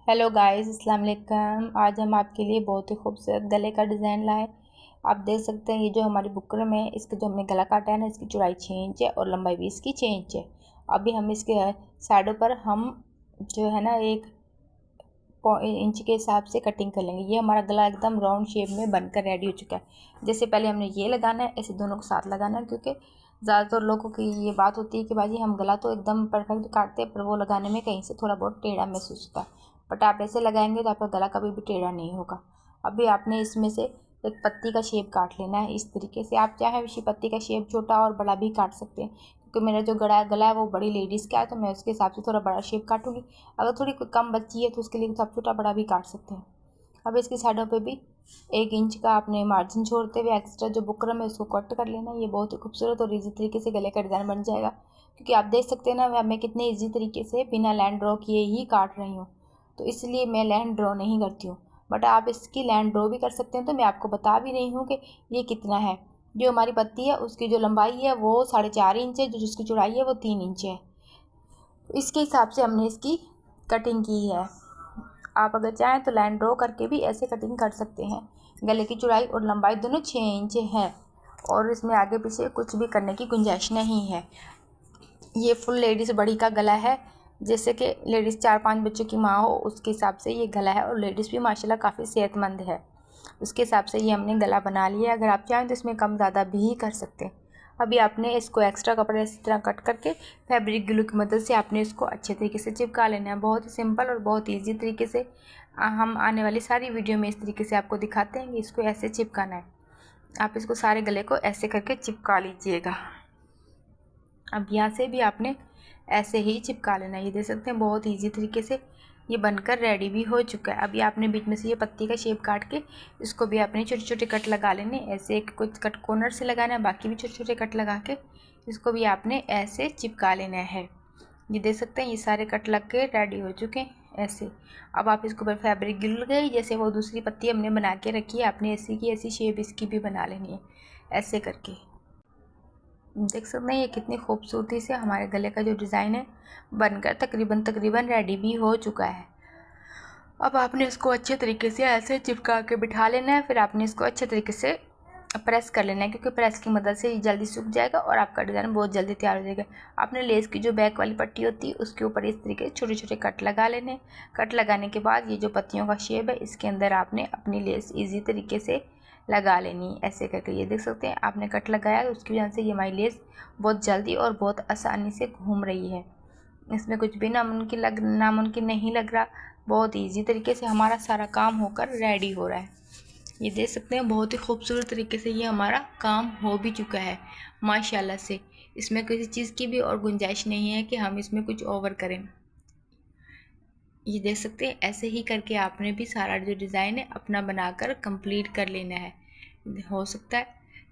Hello guys, अस्सलाम वालेकुम। आज हम आपके लिए बहुत ही खूबसूरत गले का डिज़ाइन लाए। आप देख सकते हैं ये जो हमारी बुकरम है, इसका जो हमने गला काटा है ना, इसकी चौड़ाई 6 इंच है और लंबाई भी इसकी 6 इंच है। अभी हम इसके साइडों पर हम जो है ना 1 इंच के हिसाब से कटिंग कर लेंगे। ये हमारा गला एकदम राउंड शेप में बनकर रेडी हो चुका है। जैसे पहले हमने ये लगाना है, ऐसे दोनों को साथ लगाना है, क्योंकि ज़्यादातर लोगों की ये बात होती है कि भाजी हम गला तो एकदम परफेक्ट काटते हैं, पर वो लगाने में कहीं से थोड़ा बहुत टेढ़ा महसूस होता है। बट आप ऐसे लगाएंगे तो आपका गला कभी भी टेढ़ा नहीं होगा। अभी आपने इसमें से एक पत्ती का शेप काट लेना है। इस तरीके से आप चाहे इसी पत्ती का शेप छोटा और बड़ा भी काट सकते हैं, क्योंकि मेरा जो गला है वो बड़ी लेडीज़ का है, तो मैं उसके हिसाब से थोड़ा बड़ा शेप काटूंगी। अगर थोड़ी कम बच्ची है तो उसके लिए आप छोटा बड़ा भी काट सकते हैं। अब इसकी साइडों पे भी 1 इंच का आपने मार्जिन छोड़ते हुए एक्स्ट्रा जो बुकरम है उसको कट कर लेना। ये बहुत ही खूबसूरत और ईजी तरीके से गले का डिज़ाइन बन जाएगा, क्योंकि आप देख सकते हैं ना मैं कितने ईजी तरीके से बिना लाइन ड्रॉ किए ही काट रही हूँ। तो इसलिए मैं लाइन ड्रॉ नहीं करती हूँ, बट आप इसकी लाइन ड्रॉ भी कर सकते हैं। तो मैं आपको बता भी रही हूँ कि ये कितना है। जो हमारी पत्ती है उसकी जो लंबाई है वो 4.5 इंच है, जो जिसकी चौड़ाई है वो 3 इंच है। इसके हिसाब से हमने इसकी कटिंग की है। आप अगर चाहें तो लाइन ड्रॉ करके भी ऐसे कटिंग कर सकते हैं। गले की चौड़ाई और लंबाई दोनों 6 इंच है और इसमें आगे पीछे कुछ भी करने की गुंजाइश नहीं है। ये फुल लेडीज़ बड़ी का गला है, जैसे कि लेडीज़ 4-5 बच्चों की माँ हो उसके हिसाब से ये गला है, और लेडीज़ भी माशाल्लाह काफ़ी सेहतमंद है, उसके हिसाब से ये हमने गला बना लिया। अगर आप चाहें तो इसमें कम ज़्यादा भी कर सकते हैं। अभी आपने इसको एक्स्ट्रा कपड़े इस तरह कट करके फैब्रिक ग्लू की मदद से आपने इसको अच्छे तरीके से चिपका लेना है। बहुत ही सिंपल और बहुत ईजी तरीके से हम आने वाली सारी वीडियो में इस तरीके से आपको दिखाते हैं कि इसको ऐसे चिपकाना है। आप इसको सारे गले को ऐसे करके चिपका लीजिएगा। अब यहाँ से भी आपने ऐसे ही चिपका लेना है। ये देख सकते हैं बहुत ईजी तरीके से ये बनकर रेडी भी हो चुका है। अभी आपने बीच में से ये पत्ती का शेप काट के इसको भी आपने छोटे छोटे कट लगा लेने। ऐसे एक कुछ कट कॉर्नर से लगाना है, बाकी भी छोटे छोटे कट लगा के इसको भी आपने ऐसे चिपका लेना है। ये देख सकते हैं ये सारे कट लग के रेडी हो चुके हैं ऐसे। अब आप इसके ऊपर फैब्रिक ग्लू लगाइए, जैसे वो दूसरी पत्ती हमने बना के रखी है, आपने ऐसी की ऐसी शेप इसकी भी बना लेनी है ऐसे करके। देख सकते हैं ये कितनी खूबसूरती से हमारे गले का जो डिज़ाइन है बनकर तकरीबन रेडी भी हो चुका है। अब आपने इसको अच्छे तरीके से ऐसे चिपका के बिठा लेना है। फिर आपने इसको अच्छे तरीके से प्रेस कर लेना है, क्योंकि प्रेस की मदद से ये जल्दी सूख जाएगा और आपका डिज़ाइन बहुत जल्दी तैयार हो जाएगा। आपने लेस की जो बैक वाली पट्टी होती है उसके ऊपर इस तरीके छोटे छोटे कट लगा लेने। कट लगाने के बाद ये जो पत्तियों का शेप है इसके अंदर आपने अपनी लेस ईजी तरीके से लगा लेनी ऐसे करके। ये देख सकते हैं आपने कट लगाया, उसकी वजह से ये हमारी लेस बहुत जल्दी और बहुत आसानी से घूम रही है। इसमें कुछ भी नामुमकिन नहीं लग रहा। बहुत इजी तरीके से हमारा सारा काम होकर रेडी हो रहा है। ये देख सकते हैं बहुत ही खूबसूरत तरीके से ये हमारा काम हो भी चुका है माशाल्लाह से। इसमें किसी चीज़ की भी और गुंजाइश नहीं है कि हम इसमें कुछ ओवर करें। ये देख सकते हैं ऐसे ही करके आपने भी सारा जो डिज़ाइन है अपना बनाकर कंप्लीट कर लेना है। हो सकता है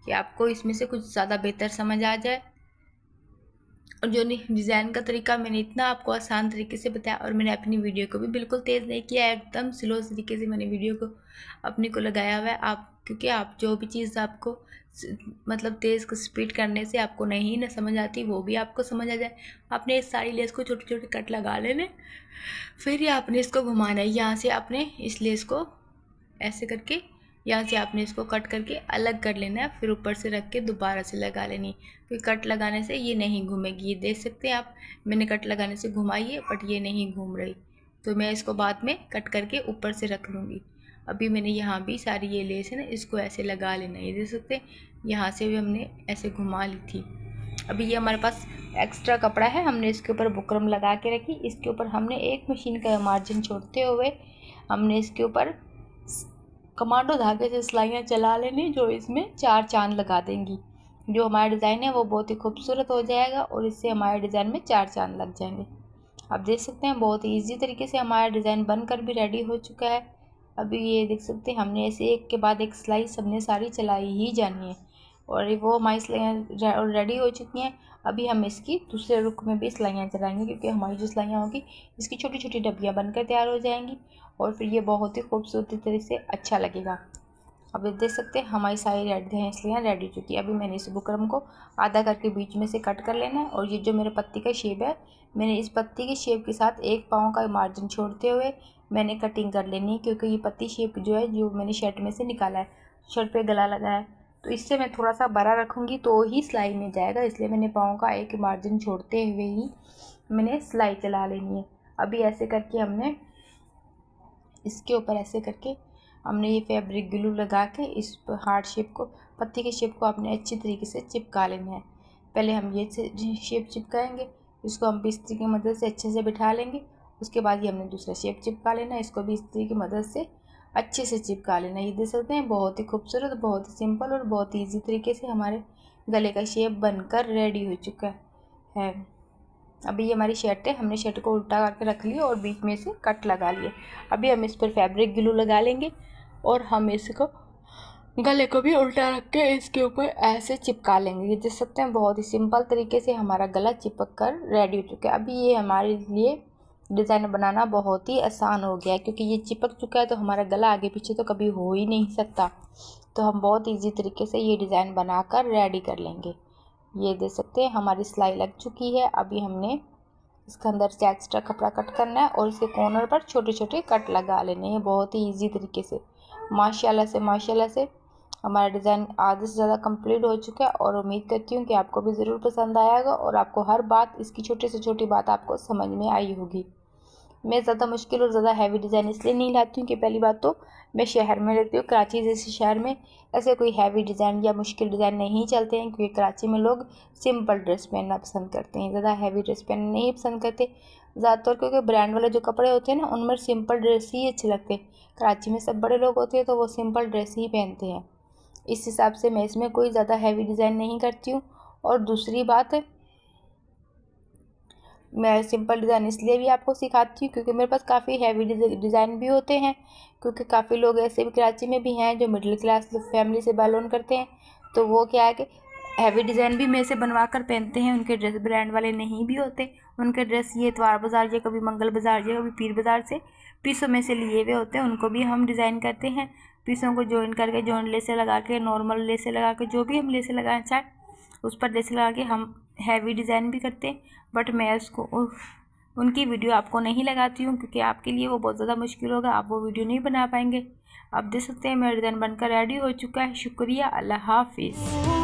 कि आपको इसमें से कुछ ज़्यादा बेहतर समझ आ जाए। और जो डिज़ाइन का तरीका मैंने इतना आपको आसान तरीके से बताया, और मैंने अपनी वीडियो को भी बिल्कुल तेज़ नहीं किया है, एकदम स्लो तरीके से मैंने वीडियो को अपने को लगाया हुआ है। आप क्योंकि आप जो भी चीज़ आपको मतलब तेज़ स्पीड करने से आपको नहीं ना समझ आती, वो भी आपको समझ आ जाए। आपने इस सारी लेस को छोटे छोटे कट लगा लेने, फिर ये आपने इसको घुमाना है। यहाँ से आपने इस लेस को ऐसे करके यहाँ से आपने इसको कट करके अलग कर लेना है, फिर ऊपर से रख के दोबारा से लगा लेनी। फिर कट लगाने से ये नहीं घूमेगी। ये देख सकते हैं आप, मैंने कट लगाने से घुमाई है बट ये नहीं घूम रही, तो मैं इसको बाद में कट करके ऊपर से रख लूँगी। अभी मैंने यहाँ भी सारी ये लेस है ना इसको ऐसे लगा लेना। ये देख सकते हैं यहाँ से भी हमने ऐसे घुमा ली थी। अभी ये हमारे पास एक्स्ट्रा कपड़ा है, हमने इसके ऊपर बुकरम लगा के रखी। इसके ऊपर हमने एक मशीन का मार्जिन छोड़ते हुए हमने इसके ऊपर कमांडो धागे से सिलाइयाँ चला लेनी, जो इसमें 4 चांद लगा देंगी। जो हमारा डिज़ाइन है वो बहुत ही खूबसूरत हो जाएगा और इससे हमारे डिज़ाइन में 4 चांद लग जाएंगे। आप देख सकते हैं बहुत ही ईजी तरीके से हमारा डिज़ाइन बनकर भी रेडी हो चुका है। अभी ये देख सकते हैं हमने ऐसे एक के बाद एक सिलाई सबने सारी चलाई ही जानी है, और वो हमारी सिलाइयाँ रेडी हो चुकी हैं। अभी हम इसकी दूसरे रुख में भी सिलाइयाँ चलाएंगे, क्योंकि हमारी जो सिलाइयाँ होगी इसकी छोटी छोटी डब्बियाँ बनकर तैयार हो जाएंगी और फिर ये बहुत ही खूबसूरती तरह से अच्छा लगेगा। अब ये देख सकते हैं हमारी सारी रेडी हैं, इसलिए रेडी हो चुकी है। अभी मैंने इस बुकरम को आधा करके बीच में से कट कर लेना है। और ये जो मेरे पत्ती का शेप है, मैंने इस पत्ती के शेप के साथ 1 पाँव का मार्जिन छोड़ते हुए मैंने कटिंग कर लेनी है, क्योंकि ये पत्ती शेप जो है जो मैंने शर्ट में से निकाला है, शर्ट पे गला लगा है, तो इससे मैं थोड़ा सा बड़ा रखूँगी तो ही सिलाई में जाएगा, इसलिए मैंने पाँव का 1 मार्जिन छोड़ते हुए ही मैंने सिलाई चला लेनी है। अभी ऐसे करके हमने इसके ऊपर ऐसे करके हमने ये फैब्रिक ग्लू लगा के इस हार्ट शेप को, पत्ती के शेप को आपने अच्छी तरीके से चिपका लेना है। पहले हम ये शेप चिपकाएंगे, इसको हम इस्त्री की मदद से अच्छे से बिठा लेंगे। उसके बाद ये हमने दूसरा शेप चिपका लेना है, इसको भी इस्त्री की मदद से अच्छे से चिपका लेना है। ये देख सकते हैं बहुत ही खूबसूरत, बहुत ही सिंपल और बहुत ही ईजी तरीके से हमारे गले का शेप बनकर रेडी हो चुका है। अभी ये हमारी शर्ट है, हमने शर्ट को उल्टा करके रख लिया और बीच में से कट लगा लिए। अभी हम इस पर फैब्रिक ग्लू लगा लेंगे और हम इसको गले को भी उल्टा रख के इसके ऊपर ऐसे चिपका लेंगे। ये देख सकते हैं बहुत ही सिंपल तरीके से हमारा गला चिपक कर रेडी हो चुका है। अभी ये हमारे लिए डिज़ाइन बनाना बहुत ही आसान हो गया है, क्योंकि ये चिपक चुका है तो हमारा गला आगे पीछे तो कभी हो ही नहीं सकता। तो हम बहुत ईजी तरीके से ये डिज़ाइन बनाकर रेडी कर लेंगे। ये देख सकते हैं हमारी सिलाई लग चुकी है। अभी हमने इसके अंदर से एक्स्ट्रा कपड़ा कट करना है और इसके कॉर्नर पर छोटे छोटे कट लगा लेने हैं, बहुत ही इजी तरीके से। माशाल्लाह से हमारा डिज़ाइन आधे से ज़्यादा कंप्लीट हो चुका है और उम्मीद करती हूँ कि आपको भी ज़रूर पसंद आएगा और आपको हर बात, इसकी छोटी से छोटी बात आपको समझ में आई होगी। मैं ज़्यादा मुश्किल और ज़्यादा हैवी डिज़ाइन इसलिए नहीं लाती हूँ कि पहली बात तो मैं शहर में रहती हूँ, कराची जैसे शहर में ऐसे कोई हैवी डिज़ाइन या मुश्किल डिज़ाइन नहीं चलते हैं, क्योंकि कराची में लोग सिंपल ड्रेस पहनना पसंद करते हैं, ज़्यादा हैवी ड्रेस पहनना नहीं पसंद करते ज़्यादातर, क्योंकि ब्रांड वाले जो कपड़े होते हैं ना उनमें सिंपल ड्रेस ही अच्छे लगते हैं। कराची में सब बड़े लोग होते हैं तो वो सिंपल ड्रेस ही पहनते हैं, इस हिसाब से मैं इसमें कोई ज़्यादा हैवी डिज़ाइन नहीं करती हूँ। और दूसरी बात, मैं सिंपल डिज़ाइन इसलिए भी आपको सिखाती हूँ क्योंकि मेरे पास काफ़ी हैवी डिज़ाइन भी होते हैं, क्योंकि काफ़ी लोग ऐसे भी कराची में भी हैं जो मिडिल क्लास फैमिली से बिलोंग करते हैं, तो वो क्या है कि हैवी डिज़ाइन भी मेरे से बनवा कर पहनते हैं। उनके ड्रेस ब्रांड वाले नहीं भी होते, उनके ड्रेस ये इतवार बाज़ार या कभी मंगल बाज़ार या कभी पीर बाज़ार से पीसों में से लिए हुए होते हैं, उनको भी हम डिज़ाइन करते हैं। पीसों को जॉइन करके, जॉइन लेसे लगा के, नॉर्मल लेसे लगा के, जो भी हम लेसे लगाएं चाहे उस पर लेसे लगा के हम हैवी डिज़ाइन भी करते हैं। बट मैं उसको उनकी वीडियो आपको नहीं लगाती हूँ, क्योंकि आपके लिए वो बहुत ज़्यादा मुश्किल होगा, आप वो वीडियो नहीं बना पाएंगे। आप देख सकते हैं मेरा डिज़ाइन बनकर रेडी हो चुका है। शुक्रिया, अल्लाह हाफिज़।